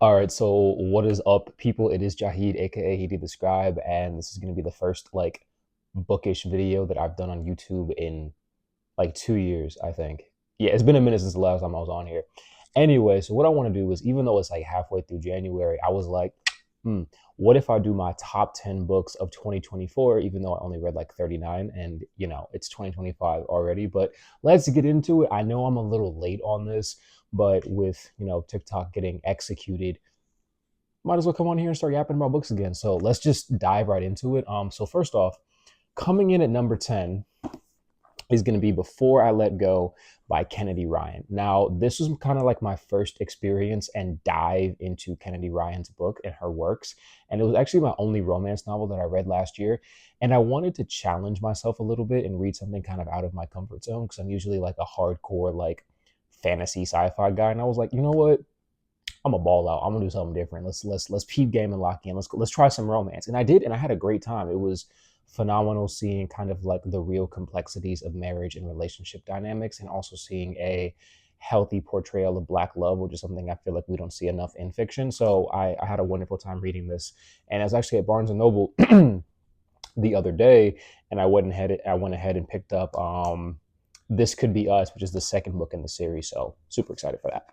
All right, so what is up, people? It is Jahid, aka Heedy the Scribe, and this is gonna be the first like bookish video that I've done on YouTube in like 2 years, I think. Yeah, it's been a minute since the last time I was on here. Anyway, so what I want to do is, even though it's like halfway through January, I was like, hmm, what if I do my top 10 books of 2024, even though I only read like 39 and it's 2025 already. But let's get into it. I know I'm a little late on this, but with TikTok getting executed, might as well come on here and start yapping about books again. So let's just dive right into it. So first off, coming in at number 10 is going to be Before I Let Go by Kennedy Ryan. Now, this was kind of like my first experience and dive into Kennedy Ryan's book and her works. And it was actually my only romance novel that I read last year. And I wanted to challenge myself a little bit and read something kind of out of my comfort zone because I'm usually like a hardcore, like fantasy sci-fi guy. And I was like, you know what? I'm a ball out. I'm gonna do something different. Let's peep game and lock in. Let's try some romance. And I did, and I had a great time. It was phenomenal seeing kind of like the real complexities of marriage and relationship dynamics, and also seeing a healthy portrayal of black love, which is something I feel like we don't see enough in fiction. So I had a wonderful time reading this, and I was actually at Barnes and Noble the other day, and I went ahead and picked up This Could Be Us, which is the second book in the series. So super excited for that.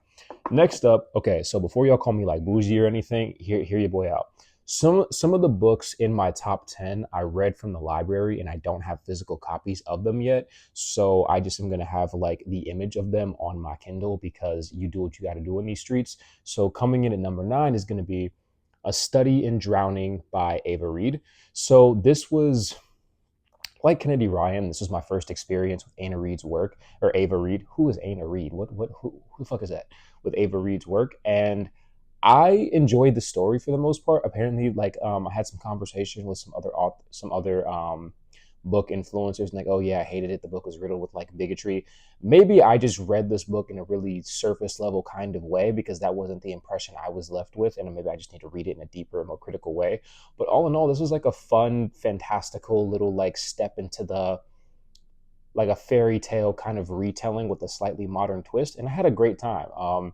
Next up, okay, so before y'all call me like bougie or anything, hear your boy out. Some of the books in my top 10 I read from the library, and I don't have physical copies of them yet. So I just am gonna have like the image of them on my Kindle because you do what you gotta do in these streets. So coming in at number 9 is gonna be A Study in Drowning by Ava Reid. So this was like Kennedy Ryan. This was my first experience with Anna Reid's work, or Ava Reid. Who is Anna Reid? Who the fuck is that? With Ava Reid's work, and I enjoyed the story for the most part. Apparently, like I had some conversation with some other book influencers, and like, oh yeah, I hated it. The book was riddled with like bigotry. Maybe I just read this book in a really surface level kind of way because that wasn't the impression I was left with, and maybe I just need to read it in a deeper, more critical way. But all in all, this was like a fun, fantastical little like step into the like a fairy tale kind of retelling with a slightly modern twist, and I had a great time.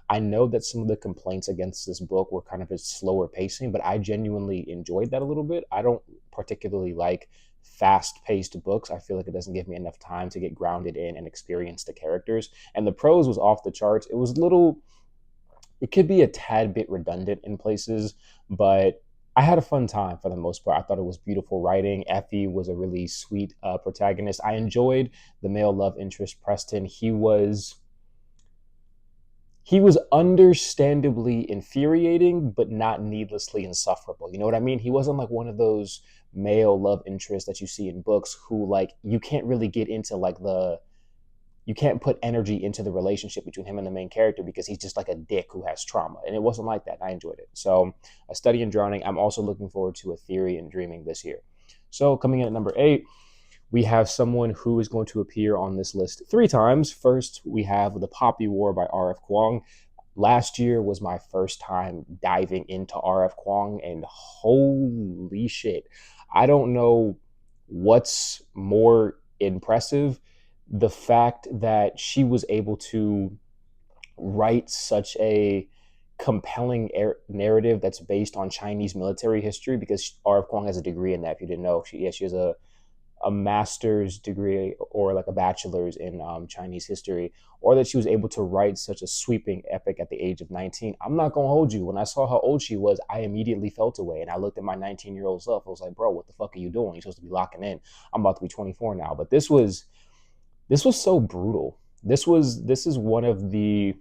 I know that some of the complaints against this book were kind of its slower pacing, but I genuinely enjoyed that a little bit. I don't particularly like fast-paced books. I feel like it doesn't give me enough time to get grounded in and experience the characters. And the prose was off the charts. It was a little, it could be a tad bit redundant in places, but I had a fun time for the most part. I thought it was beautiful writing. Effie was a really sweet protagonist. I enjoyed the male love interest, Preston. He was understandably infuriating, but not needlessly insufferable. You know what I mean? He wasn't like one of those male love interests that you see in books who like you can't really get into like the you can't put energy into the relationship between him and the main character because he's just like a dick who has trauma. And it wasn't like that. I enjoyed it. So, A Study in Drowning. I'm also looking forward to A Theory in Dreaming this year. So, coming in at number 8, we have someone who is going to appear on this list 3 times. First, we have The Poppy War by R.F. Kuang. Last year was my first time diving into R.F. Kuang, and holy shit, I don't know what's more impressive, the fact that she was able to write such a compelling narrative that's based on Chinese military history, because R.F. Kuang has a degree in that. If you didn't know, she has a master's degree or like a bachelor's in Chinese history, or that she was able to write such a sweeping epic at the age of 19. I'm not going to hold you. When I saw how old she was, I immediately felt away. And I looked at my 19-year-old self. I was like, bro, what the fuck are you doing? You're supposed to be locking in. I'm about to be 24 now. But this was so brutal. This is one of the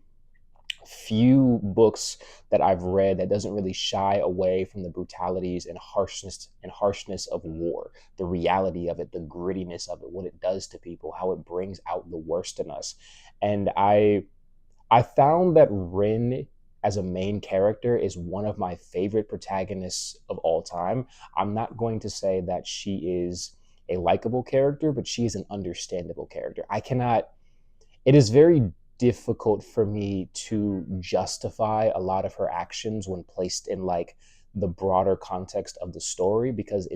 few books that I've read that doesn't really shy away from the brutalities and harshness of war, the reality of it, the grittiness of it, what it does to people, how it brings out the worst in us. And I found that Rin as a main character is one of my favorite protagonists of all time. I'm not going to say that she is a likable character, but she is an understandable character. It is very difficult for me to justify a lot of her actions when placed in like the broader context of the story, because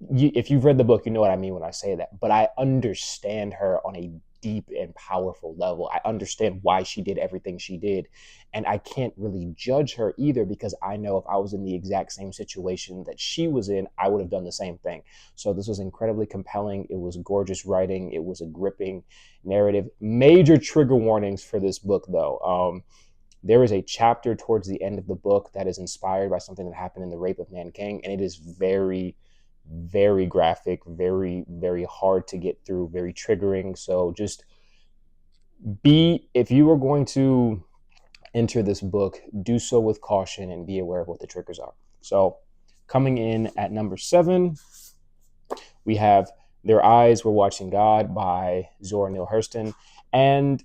if you've read the book, you know what I mean when I say that. But I understand her on a deep and powerful level. I understand why she did everything she did. And I can't really judge her either, because I know if I was in the exact same situation that she was in, I would have done the same thing. So this was incredibly compelling. It was gorgeous writing. It was a gripping narrative. Major trigger warnings for this book, though. There is a chapter towards the end of the book that is inspired by something that happened in the rape of Nanking, and it is very, very graphic, very, very hard to get through, very triggering. So just if you are going to enter this book, do so with caution and be aware of what the triggers are. So coming in at number 7, we have Their Eyes Were Watching God by Zora Neale Hurston. And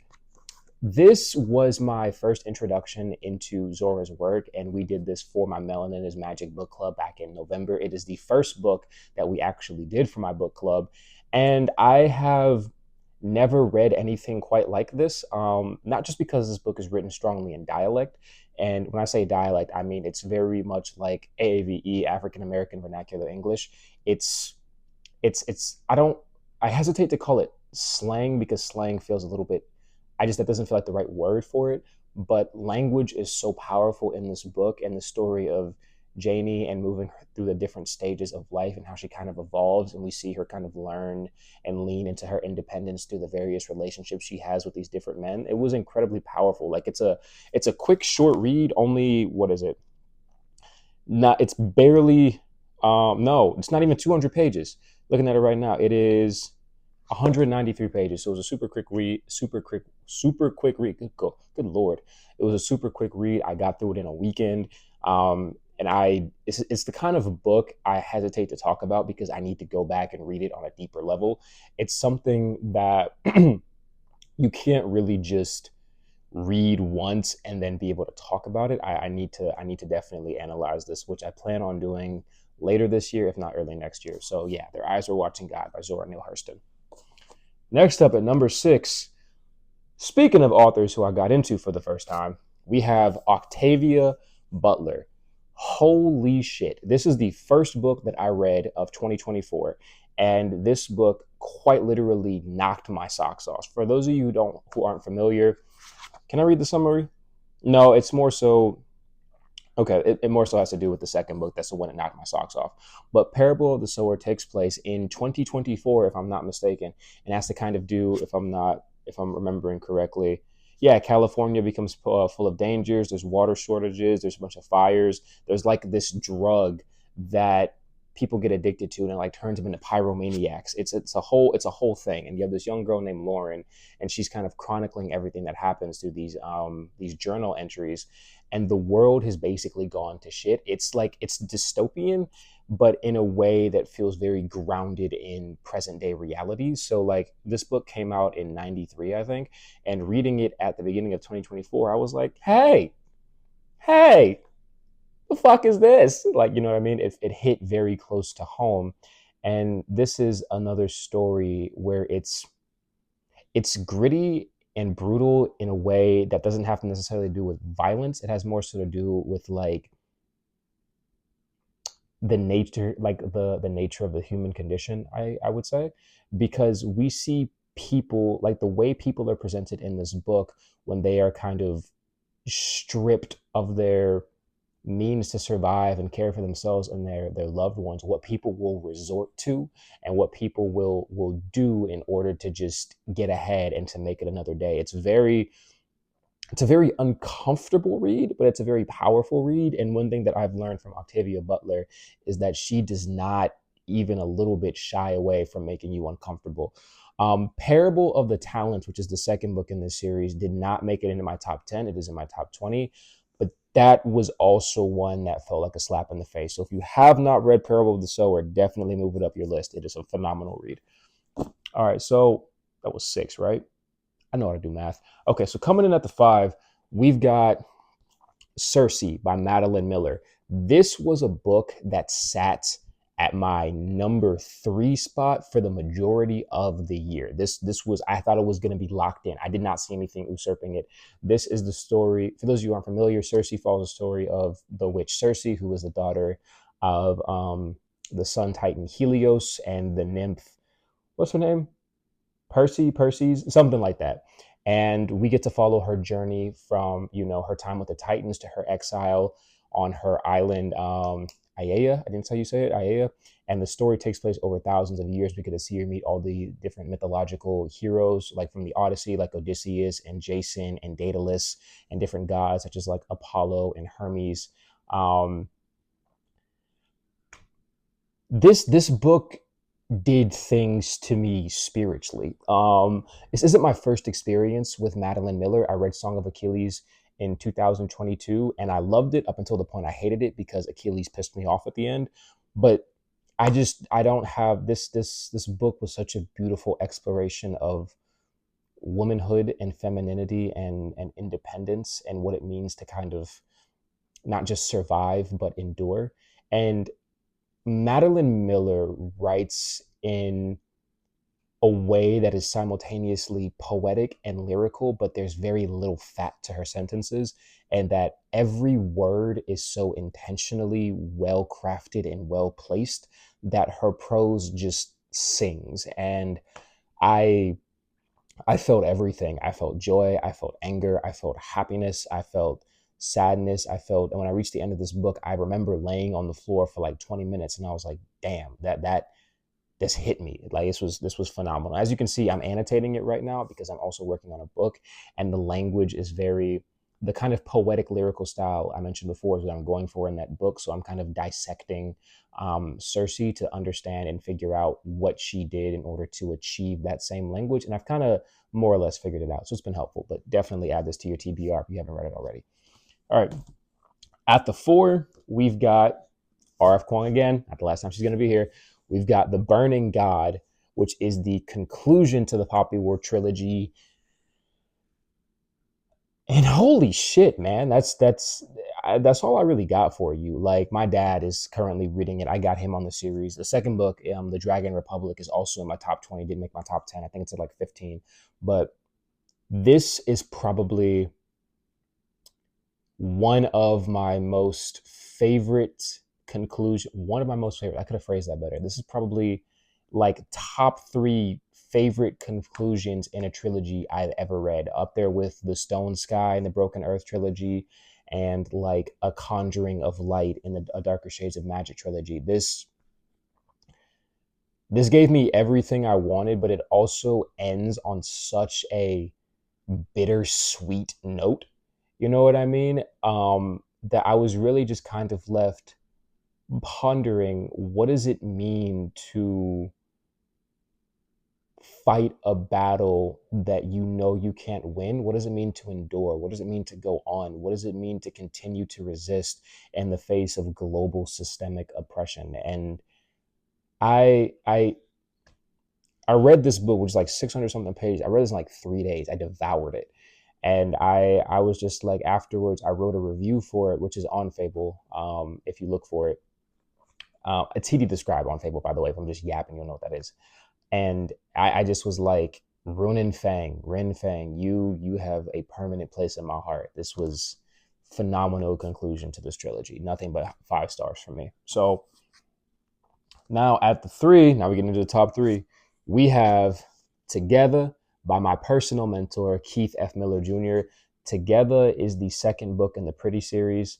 this was my first introduction into Zora's work, and we did this for my Melanin is Magic book club back in November. It is the first book that we actually did for my book club, and I have never read anything quite like this, not just because this book is written strongly in dialect. And when I say dialect, I mean it's very much like AAVE, African American Vernacular English. It's I hesitate to call it slang, because slang feels a little bit, that doesn't feel like the right word for it. But language is so powerful in this book, and the story of Janie and moving her through the different stages of life and how she kind of evolves, and we see her kind of learn and lean into her independence through the various relationships she has with these different men. It was incredibly powerful. Like it's a quick short read, only, what is it? Not it's barely no, it's not even 200 pages. Looking at it right now, it is 193 pages. So it was a super quick read, super quick read. Good Lord. It was a super quick read. I got through it in a weekend. And it's the kind of book I hesitate to talk about because I need to go back and read it on a deeper level. It's something that you can't really just read once and then be able to talk about it. I need to definitely analyze this, which I plan on doing later this year, if not early next year. So yeah, Their Eyes Were Watching God by Zora Neale Hurston. Next up at number 6, speaking of authors who I got into for the first time, we have Octavia Butler. Holy shit. This is the first book that I read of 2024. And this book quite literally knocked my socks off. For those of you who aren't familiar, can I read the summary? No, it's more so, okay, it more so has to do with the second book. That's the one that knocked my socks off. But Parable of the Sower takes place in 2024, if I'm not mistaken, and has to kind of do, if I'm remembering correctly, yeah, California becomes full of dangers. There's water shortages. There's a bunch of fires. There's like this drug that people get addicted to, and it like turns them into pyromaniacs. It's a whole thing. And you have this young girl named Lauren, and she's kind of chronicling everything that happens through these journal entries. And the world has basically gone to shit. It's dystopian, but in a way that feels very grounded in present day reality. So like this book came out in 93, I think, and reading it at the beginning of 2024, I was like, hey, the fuck is this? Like, you know what I mean? It hit very close to home. And this is another story where it's gritty and brutal in a way that doesn't have to necessarily do with violence. It has more so to do with like the nature, like the nature of the human condition, I would say, because we see people, like the way people are presented in this book when they are kind of stripped of their means to survive and care for themselves and their loved ones, what people will resort to and what people will do in order to just get ahead and to make it another day. It's a very uncomfortable read, but it's a very powerful read. And one thing that I've learned from Octavia Butler is that she does not even a little bit shy away from making you uncomfortable. Parable of the Talents, which is the second book in this series, did not make it into my top 10. It is in my top 20. But that was also one that felt like a slap in the face. So if you have not read Parable of the Sower, definitely move it up your list. It is a phenomenal read. All right, so that was 6, right? I know how to do math. Okay, so coming in at the 5, we've got Circe by Madeline Miller. This was a book that sat at my number 3 spot for the majority of the year. This was, I thought it was going to be locked in. I did not see anything usurping it. This is the story, for those of you who aren't familiar, Circe follows the story of the witch Circe, who was the daughter of the sun titan Helios and the nymph, what's her name? Percy's, something like that. And we get to follow her journey from, her time with the Titans to her exile on her island, Iea. I didn't tell you say it, Iea. And the story takes place over thousands of years. We get to see her meet all the different mythological heroes, like from the Odyssey, like Odysseus and Jason and Daedalus, and different gods such as like Apollo and Hermes. Um, this book did things to me spiritually. This isn't my first experience with Madeline Miller. I read Song of Achilles in 2022, and I loved it up until the point I hated it because Achilles pissed me off at the end. But I don't have this book was such a beautiful exploration of womanhood and femininity and independence and what it means to kind of not just survive but endure. And Madeline Miller writes in a way that is simultaneously poetic and lyrical, but there's very little fat to her sentences, and that every word is so intentionally well crafted and well placed that her prose just sings. And I I felt everything. I felt joy, I felt anger, I felt happiness, I felt sadness. And when I reached the end of this book, I remember laying on the floor for like 20 minutes and I was like, damn, that this hit me. Like this was phenomenal. As you can see, I'm annotating it right now because I'm also working on a book, and the language is very the kind of poetic lyrical style I mentioned before is what I'm going for in that book. So I'm kind of dissecting Circe to understand and figure out what she did in order to achieve that same language. And I've kind of more or less figured it out. So it's been helpful, but definitely add this to your TBR if you haven't read it already. All right. At the 4, we've got RF Kuang again. Not the last time she's going to be here. We've got The Burning God, which is the conclusion to the Poppy War trilogy. And holy shit, man, that's all I really got for you. Like, my dad is currently reading it. I got him on the series. The second book, The Dragon Republic, is also in my top 20. Didn't make my top 10. I think it's at like 15. But this is probably one of my most favorite conclusion. One of my most favorite. I could have phrased that better. This is probably like top 3 favorite conclusions in a trilogy I've ever read, up there with the Stone Sky and the Broken Earth trilogy, and like A Conjuring of Light in the A Darker Shades of Magic trilogy. This gave me everything I wanted, but it also ends on such a bittersweet note. You know what I mean? That I was really just kind of left pondering, what does it mean to fight a battle that you know you can't win? What does it mean to endure? What does it mean to go on? What does it mean to continue to resist in the face of global systemic oppression? And I I I read this book, which is like 600 something pages. I read this in like 3 days. I devoured it. And I was just like, afterwards, I wrote a review for it, which is on Fable. If you look for it, it's TD Describe on Fable, by the way. If I'm just yapping, you'll know what that is. And I just was like, Rin Fang, you have a permanent place in my heart. This was phenomenal conclusion to this trilogy. Nothing but 5 stars for me. So now at the 3, now we get into the top 3. We have Togetha by my personal mentor, Keith F. Miller Jr. Togetha is the second book in the Pretty series,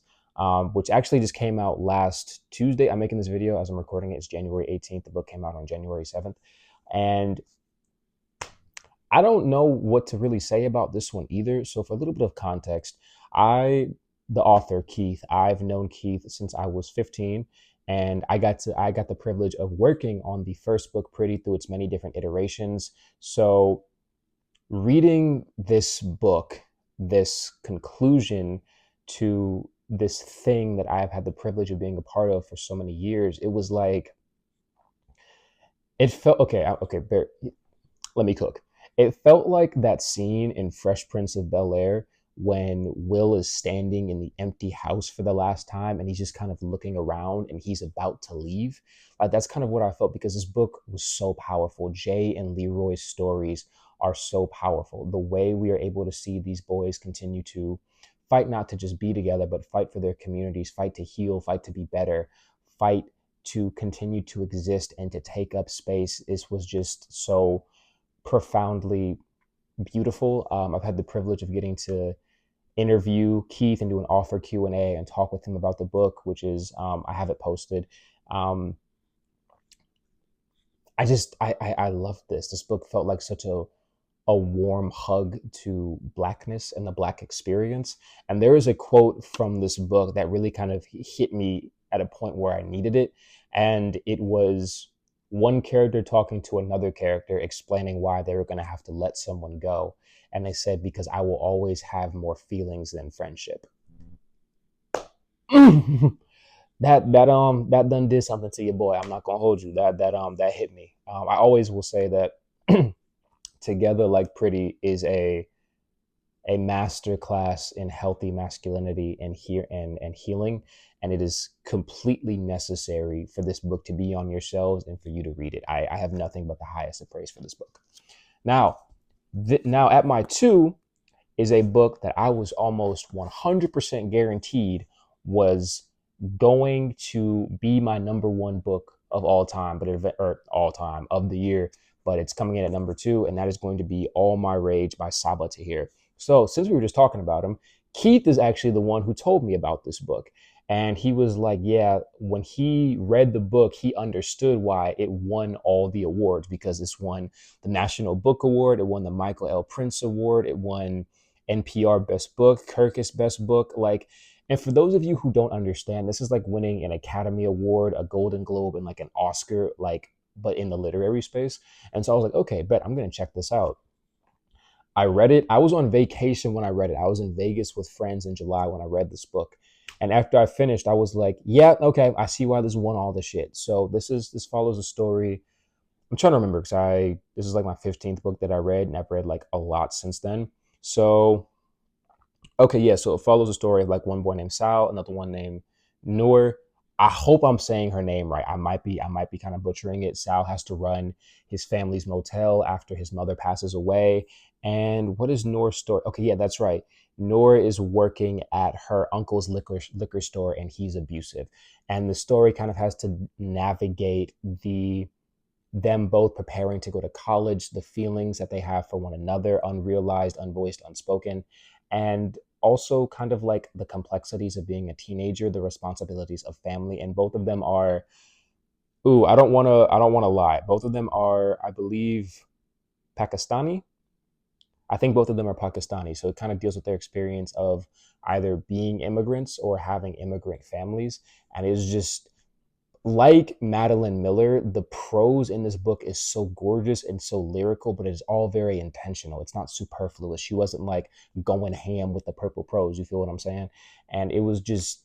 which actually just came out last Tuesday. I'm making this video as I'm recording it. It's January 18th. The book came out on January 7th. And I don't know what to really say about this one either. So for a little bit of context, the author, Keith, I've known Keith since I was 15. And I got the privilege of working on the first book, Pretty, through its many different iterations. So reading this book, this conclusion to this thing that I've had the privilege of being a part of for so many years, it was like, it felt okay. Let me cook. It felt like that scene in Fresh Prince of Bel-Air when Will is standing in the empty house for the last time and he's just kind of looking around and he's about to leave. Like, that's kind of what I felt, because this book was so powerful. Jay and Leroy's stories are so powerful. The way we are able to see these boys continue to fight, not to just be together, but fight for their communities, fight to heal, fight to be better, fight to continue to exist and to take up space. This was just so profoundly beautiful. I've had the privilege of getting to interview Keith and do an author Q&A and talk with him about the book, which is, I have it posted. Um, I love this. This book felt like such a warm hug to Blackness and the Black experience. And there is a quote from this book that really kind of hit me at a point where I needed it. And it was one character talking to another character explaining why they were going to have to let someone go. And they said, because I will always have more feelings than friendship. That done did something to your boy. I'm not gonna hold you. That hit me. I always will say that Together Like Pretty is a master class in healthy masculinity and here and healing, and it is completely necessary for this book to be on your shelves and for you to read it. I have nothing but the highest of praise for this book. Now, now at my two is a book that I was almost 100% guaranteed was going to be my number one book of all time, or all time of the year, but it's coming in at number two, and that is going to be All My Rage by Sabaa Tahir. So since we were just talking about him, Keith is actually the one who told me about this book. And he was like, yeah, when he read the book, he understood why it won all the awards, because it's won the National Book Award, it won the Michael L. Prince Award, it won NPR Best Book, Kirkus Best Book. Like, and for those of you who don't understand, this is like winning an Academy Award, a Golden Globe, and like an Oscar, like, but in the literary space. And so I was like, okay, bet I'm going to check this out. I read it. I was on vacation when I read it. I was in Vegas with friends in July when I read this book. And after I finished, I was like, yeah, okay, I see why this won all the shit. So this follows a story. I'm trying to remember because this is like my 15th book that I read, and I've read like a lot since then. So okay, yeah, so it follows a story of like one boy named Sal, another one named Noor. I hope I'm saying her name right. I might be kind of butchering it. Sal has to run his family's motel after his mother passes away. And what is Noor's story? Okay, yeah, that's right. Noor is working at her uncle's liquor store, and he's abusive. And the story kind of has to navigate them both preparing to go to college, the feelings that they have for one another, unrealized, unvoiced, unspoken, and also kind of like the complexities of being a teenager, the responsibilities of family. And both of them are, I don't want to lie. Both of them are, I believe, Pakistani. I think both of them are Pakistani. So it kind of deals with their experience of either being immigrants or having immigrant families. And it's just, like Madeline Miller, the prose in this book is so gorgeous and so lyrical, but it's all very intentional. It's not superfluous. She wasn't like going ham with the purple prose. You feel what I'm saying? And it was just,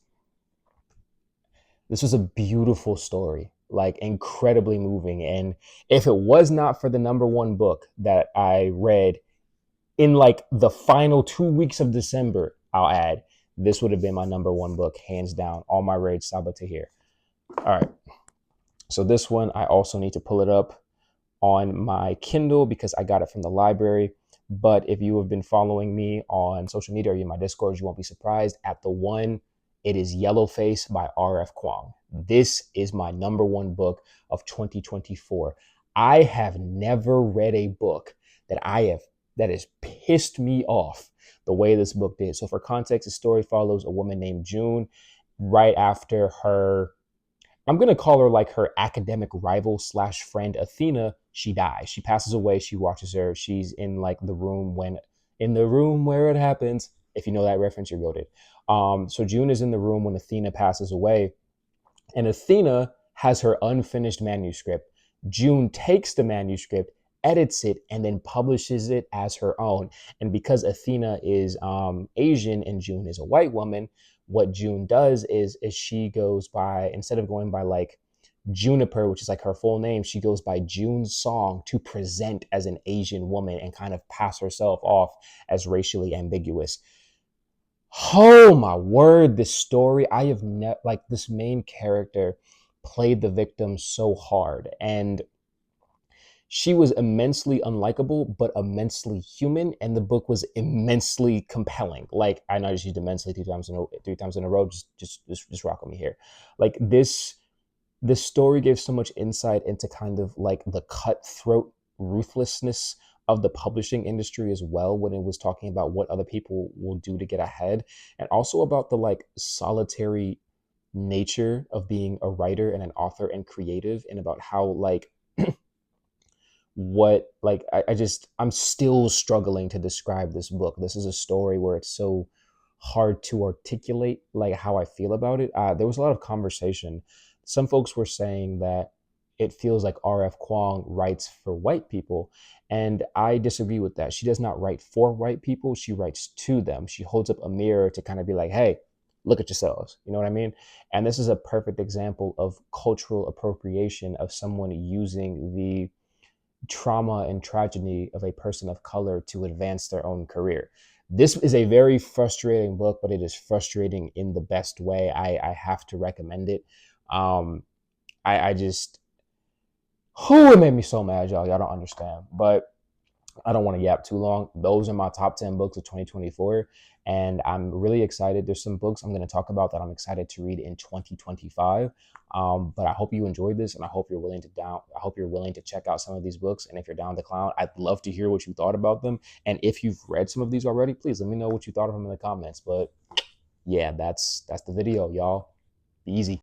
this was a beautiful story, like incredibly moving. And if it was not for the number one book that I read in like the final 2 weeks of December, I'll add, this would have been my number one book, hands down. All My Rage, Sabaa Tahir. All right. So this one, I also need to pull it up on my Kindle because I got it from the library. But if you have been following me on social media or in my Discord, you won't be surprised at the one. It is Yellowface by R.F. Kuang. This is my number one book of 2024. I have never read a book that has pissed me off the way this book did. So for context, the story follows a woman named June right after her, I'm going to call her like her academic rival slash friend, Athena. She dies. She passes away. She watches her. She's in like in the room where it happens. If you know that reference, you're goated. So June is in the room when Athena passes away, and Athena has her unfinished manuscript. June takes the manuscript, edits it, and then publishes it as her own. And because Athena is Asian and June is a white woman, what June does is she goes by, instead of going by like Juniper, which is like her full name, she goes by June's Song to present as an Asian woman and kind of pass herself off as racially ambiguous. Oh my word, this story, I have never, like, this main character played the victim so hard, and she was immensely unlikable, but immensely human, and the book was immensely compelling. Like, I know I just used immensely three times in a row. Just rock with me here. Like this story gave so much insight into kind of like the cutthroat ruthlessness of the publishing industry as well, when it was talking about what other people will do to get ahead, and also about the like solitary nature of being a writer and an author and creative, and about how like what like I'm still struggling to describe this book. This is a story where it's so hard to articulate like how I feel about it. There was a lot of conversation. Some folks were saying that it feels like RF Kuang writes for white people, and I disagree with that. She does not write for white people, she writes to them. She holds up a mirror to kind of be like, hey, look at yourselves, you know what I mean? And this is a perfect example of cultural appropriation, of someone using the trauma and tragedy of a person of color to advance their own career. This is a very frustrating book, but it is frustrating in the best way. I have to recommend it. I just, it made me so mad, y'all. Y'all don't understand. But I don't want to yap too long. Those are my top 10 books of 2024. And I'm really excited. There's some books I'm going to talk about that I'm excited to read in 2025. But I hope you enjoyed this, and I hope you're willing to check out some of these books. And if you're down the clown, I'd love to hear what you thought about them. And if you've read some of these already, please let me know what you thought of them in the comments. But yeah, that's the video, y'all. Be easy.